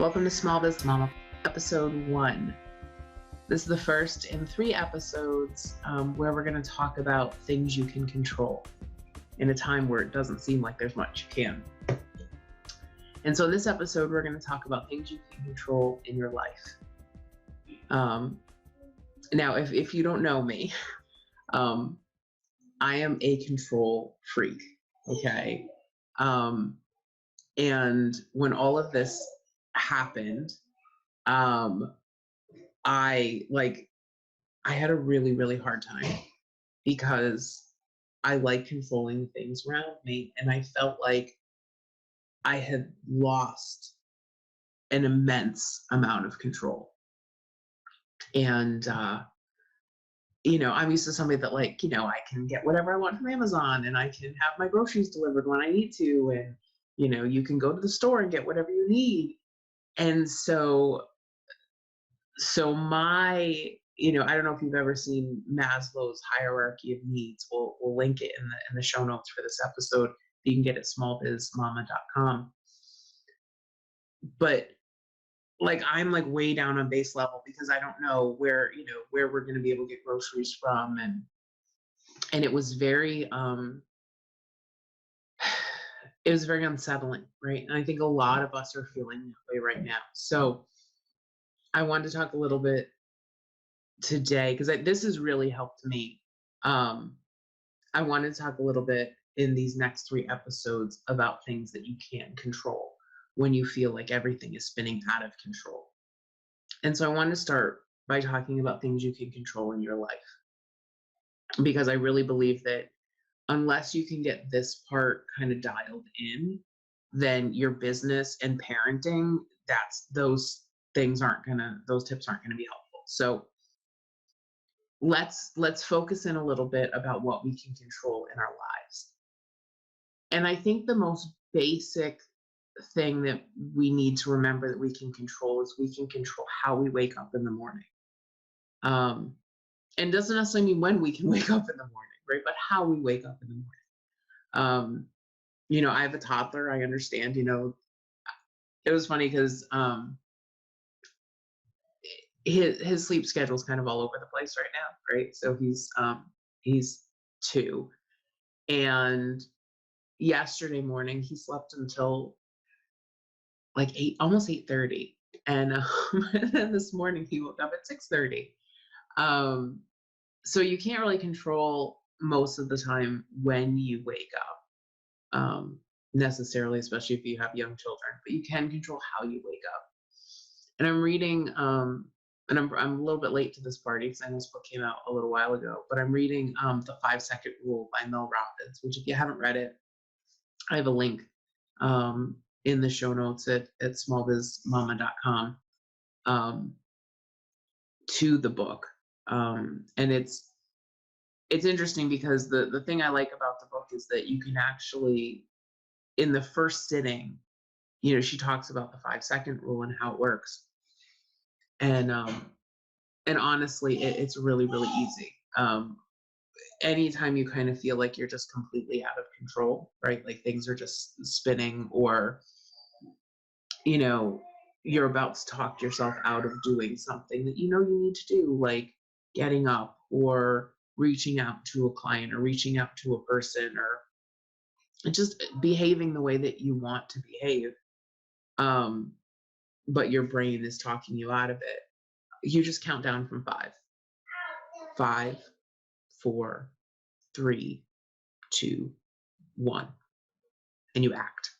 Welcome to Small Biz Mama, episode 1. This is the first in 3 episodes where we're going to talk about things you can control in a time where it doesn't seem like there's much you can. And so in this episode, we're going to talk about things you can control in your life. Now, if you don't know me, I am a control freak, okay? And when all of this happened, I had a really, really hard time because I like controlling things around me, and I felt like I had lost an immense amount of control. And I'm used to somebody that I can get whatever I want from Amazon, and I can have my groceries delivered when I need to, and you can go to the store and get whatever you need. And so my, I don't know if you've ever seen Maslow's hierarchy of needs. We'll link it in the show notes for this episode. You can get it at smallbizmama.com. But I'm way down on base level because I don't know where we're going to be able to get groceries from, and it was very unsettling, right? And I think a lot of us are feeling that way right now. So I wanted to talk a little bit today because this has really helped me. I wanted to talk a little bit in these next 3 episodes about things that you can control when you feel like everything is spinning out of control. And so I want to start by talking about things you can control in your life, because I really believe that unless you can get this part kind of dialed in, then your business and parenting, those tips aren't going to be helpful. So let's focus in a little bit about what we can control in our lives. And I think the most basic thing that we need to remember that we can control is we can control how we wake up in the morning. And it doesn't necessarily mean when we can wake up in the morning, right? But how we wake up in the morning. I have a toddler. I understand, it was funny because his sleep schedule is kind of all over the place right now, right? So he's 2, and yesterday morning he slept until 8, almost 8:30, and then this morning he woke up at 6:30. So you can't really control most of the time when you wake up, necessarily, especially if you have young children, but you can control how you wake up. And I'm reading, and I'm a little bit late to this party because I know this book came out a little while ago, but I'm reading The 5-Second Rule by Mel Robbins, which if you haven't read it, I have a link in the show notes at smallbizmama.com to the book. And it's interesting because the thing I like about the book is that you can actually, in the first sitting, she talks about the 5-second rule and how it works. And honestly, it's really, really easy. Anytime you kind of feel like you're just completely out of control, right? Like things are just spinning, or, you're about to talk yourself out of doing something that you need to do, like getting up or reaching out to a client or reaching out to a person, or just behaving the way that you want to behave. But your brain is talking you out of it. You just count down from 5. 5, 4, 3, 2, 1, and you act.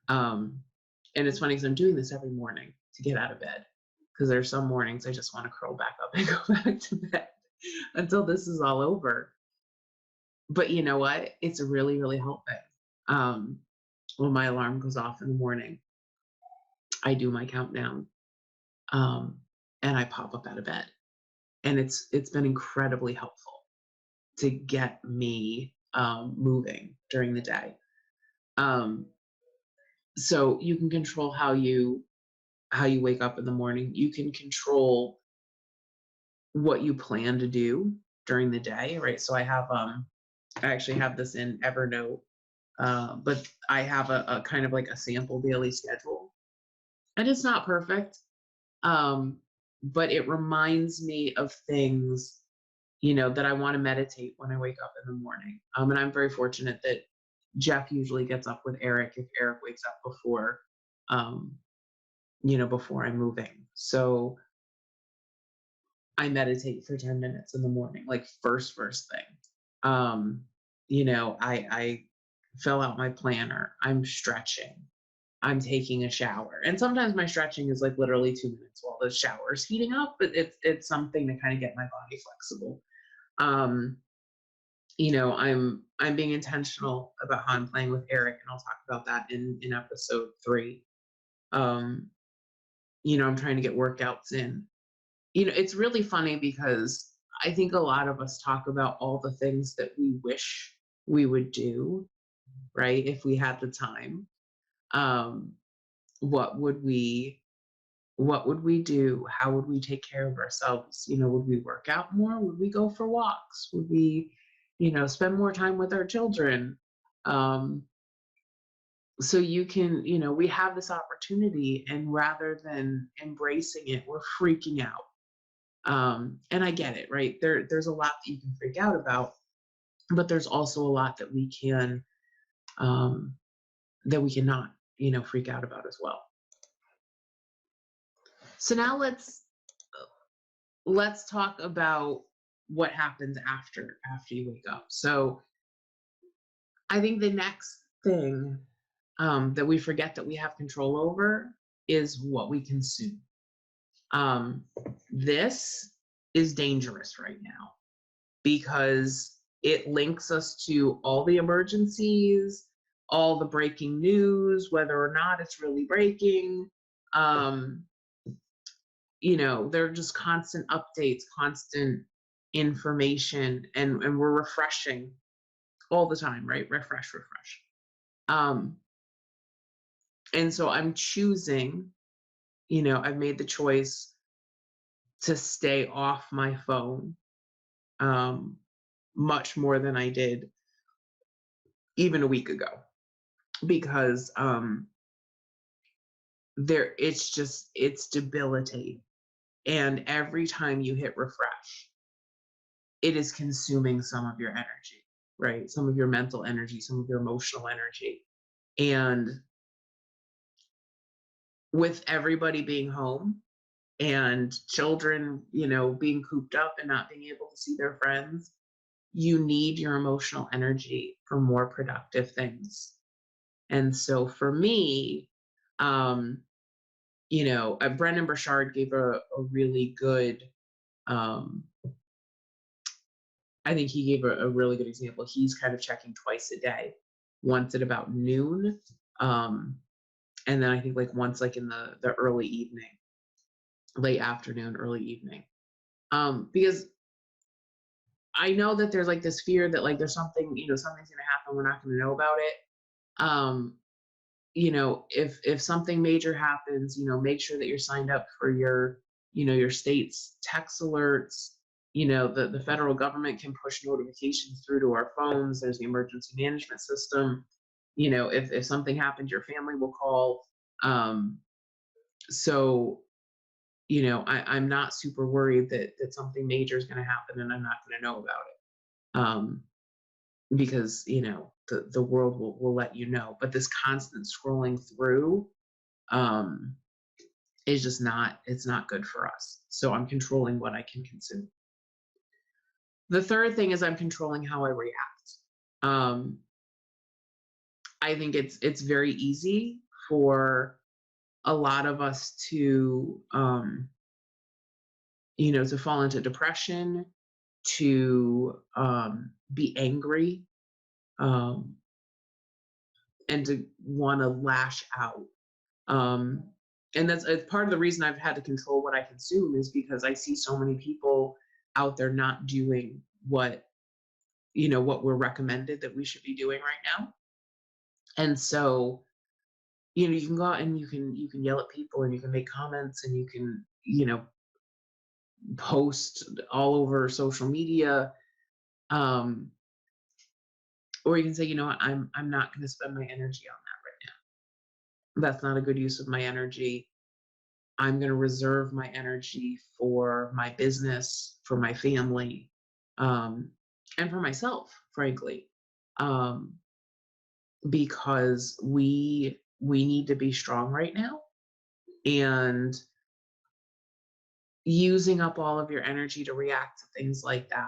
And it's funny because I'm doing this every morning to get out of bed, because there's some mornings I just want to curl back up and go back to bed until this is all over. But you know what? It's really, really helping. When my alarm goes off in the morning, I do my countdown, and I pop up out of bed. And it's been incredibly helpful to get me moving during the day. So you can control how you wake up in the morning. You can control what you plan to do during the day, right? So I actually have this in Evernote, but I have a kind of like a sample daily schedule. And it's not perfect, um, but it reminds me of things, that I want to meditate when I wake up in the morning. And I'm very fortunate that Jeff usually gets up with Eric if Eric wakes up um, before I'm moving. So I meditate for 10 minutes in the morning, like first thing. Um, I fill out my planner. I'm stretching. I'm taking a shower. And sometimes my stretching is like literally 2 minutes while the shower is heating up, but it's something to kind of get my body flexible. Um, I'm being intentional about how I'm playing with Eric, and I'll talk about that in episode 3. Um, I'm trying to get workouts in. It's really funny because I think a lot of us talk about all the things that we wish we would do, right? If we had the time. Um, what would we what would we do? How would we take care of ourselves? Would we work out more? Would we go for walks? Would we, spend more time with our children? Um, so we have this opportunity, and rather than embracing it, we're freaking out. And I get it, right? There's a lot that you can freak out about, but there's also a lot um, that we cannot, freak out about as well. So now let's talk about what happens after you wake up. So I think the next thing that we forget that we have control over is what we consume. Um, this is dangerous right now because it links us to all the emergencies, all the breaking news, whether or not it's really breaking. Um, there are just constant updates, constant information, and we're refreshing all the time, right? Refresh. Um, and so I'm choosing, I've made the choice to stay off my phone um, much more than I did even a week ago because it's debilitating. And every time you hit refresh, it is consuming some of your energy, right? Some of your mental energy, some of your emotional energy. And with everybody being home and children, being cooped up and not being able to see their friends, you need your emotional energy for more productive things. And so for me, um, Brendan Burchard gave a really good, um, I think he gave a really good example. He's kind of checking twice a day, once at about noon, um, and then I think like once like in the early evening, late afternoon, early evening. Because I know that there's like this fear that like there's something, something's gonna happen, we're not gonna know about it. Um, if something major happens, make sure that you're signed up for your state's text alerts. The federal government can push notifications through to our phones. There's the emergency management system. If something happens, your family will call. Um, so, I'm not super worried that something major is going to happen and I'm not going to know about it. Because the world will let you know, but this constant scrolling through um is just not it's not good for us, so I'm controlling what I can consume. The third thing is I'm controlling how I react. um I think it's very easy for a lot of us to fall into depression, to be angry, um and to want to lash out. Um, and it's part of the reason I've had to control what I consume is because I see so many people out there not doing what we're recommended that we should be doing right now. And so, you can go out and you can yell at people and you can make comments and you can, post all over social media. Um, or you can say, what, I'm not going to spend my energy on that right now. That's not a good use of my energy. I'm going to reserve my energy for my business, for my family, um, and for myself, frankly, um, because we need to be strong right now. And using up all of your energy to react to things like that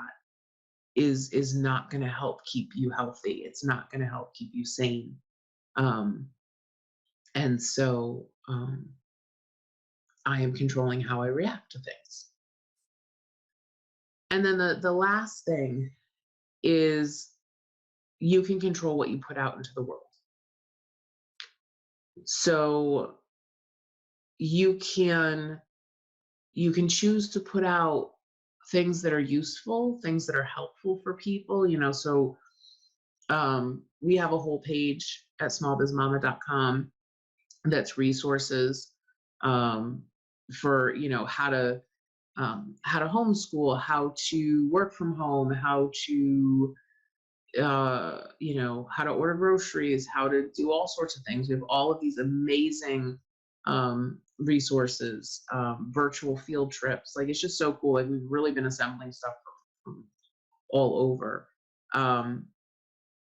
is not going to help keep you healthy. It's not going to help keep you sane. Um, and so I am controlling how I react to things. And then the last thing is you can control what you put out into the world. So you can you can choose to put out things that are useful, things that are helpful for people, so we have a whole page at smallbizmama.com that's resources um, for how to homeschool, how to work from home, how to how to order groceries, how to do all sorts of things. We have all of these amazing resources, virtual field trips. Like it's just so cool. Like we've really been assembling stuff from all over. Um,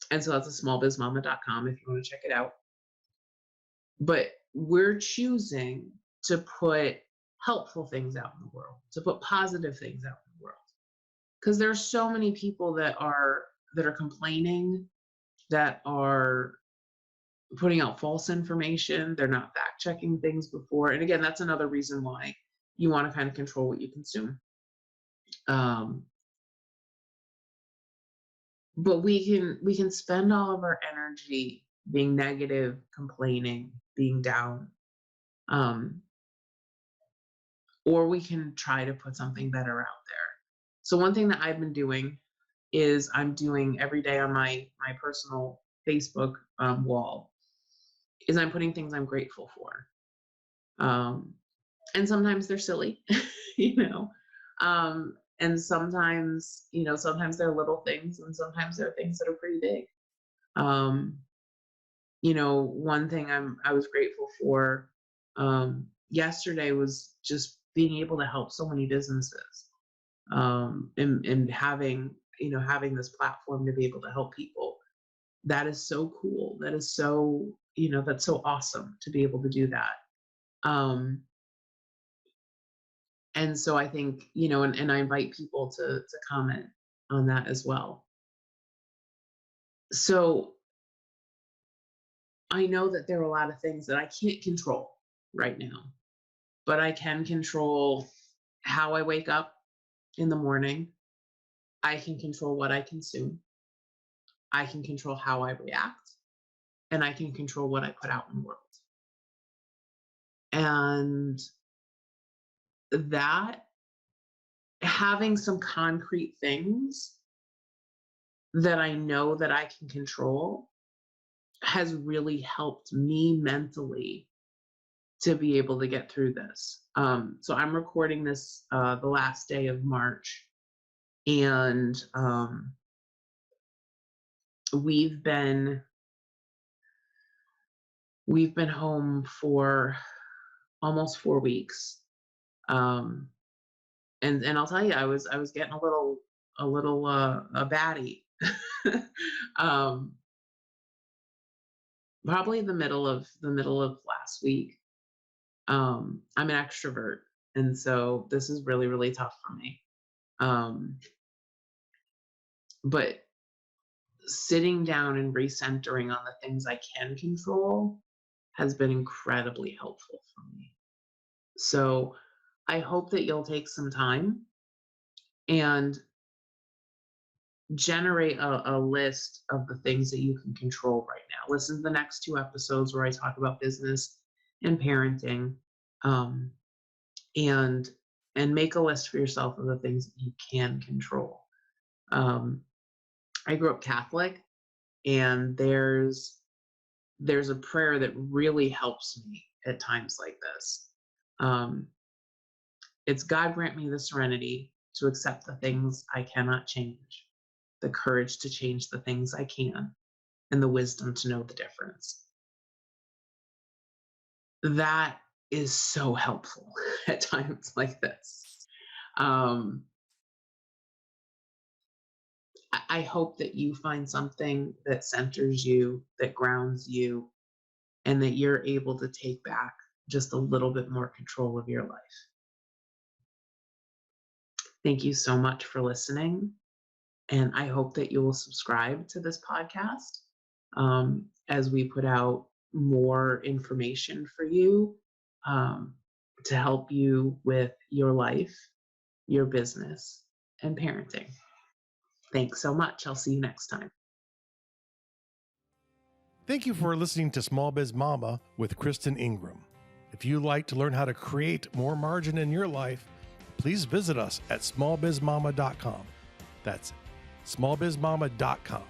and so that's a smallbizmama.com if you want to check it out. But we're choosing to put helpful things out in the world, to put positive things out in the world. Because there's so many people that are complaining, that are putting out false information. They're not fact checking things before. And again, that's another reason why you want to kind of control what you consume. Um, but we can spend all of our energy being negative, complaining, being down, um, or we can try to put something better out there. So one thing that I've been doing is I'm doing every day on my personal Facebook wall is I'm putting things I'm grateful for. Um, and sometimes they're silly, you know. And sometimes they're little things, and sometimes they're things that are pretty big. Um, one thing I was grateful for yesterday was just being able to help so many businesses, and having this platform to be able to help people. That is so cool. That is that's so awesome to be able to do that. Um, and so I think, and I invite people to comment on that as well. So I know that there are a lot of things that I can't control right now, but I can control how I wake up in the morning. I can control what I consume. I can control how I react, and I can control what I put out in the world. And that having some concrete things that I know that I can control has really helped me mentally to be able to get through this. So I'm recording this the last day of March, and we've been we've been home for almost 4 weeks. Um, and I'll tell you, I was getting a little a batty. um, Probably the middle of last week. I'm an extrovert, and so this is really, really tough for me. Um, but sitting down and recentering on the things I can control has been incredibly helpful for me. So I hope that you'll take some time and generate a list of the things that you can control right now. Listen to the next two episodes where I talk about business and parenting, um, and make a list for yourself of the things that you can control. Um, I grew up Catholic, and there's a prayer that really helps me at times like this. Um, it's God grant me the serenity to accept the things I cannot change, the courage to change the things I can, and the wisdom to know the difference. That is so helpful at times like this. Um, I hope that you find something that centers you, that grounds you, and that you're able to take back just a little bit more control of your life. Thank you so much for listening. And I hope that you will subscribe to this podcast as we put out more information for you um, to help you with your life, your business, and parenting. Thanks so much. I'll see you next time. Thank you for listening to Small Biz Mama with Kristen Ingram. If you'd like to learn how to create more margin in your life, please visit us at smallbizmama.com. That's smallbizmama.com.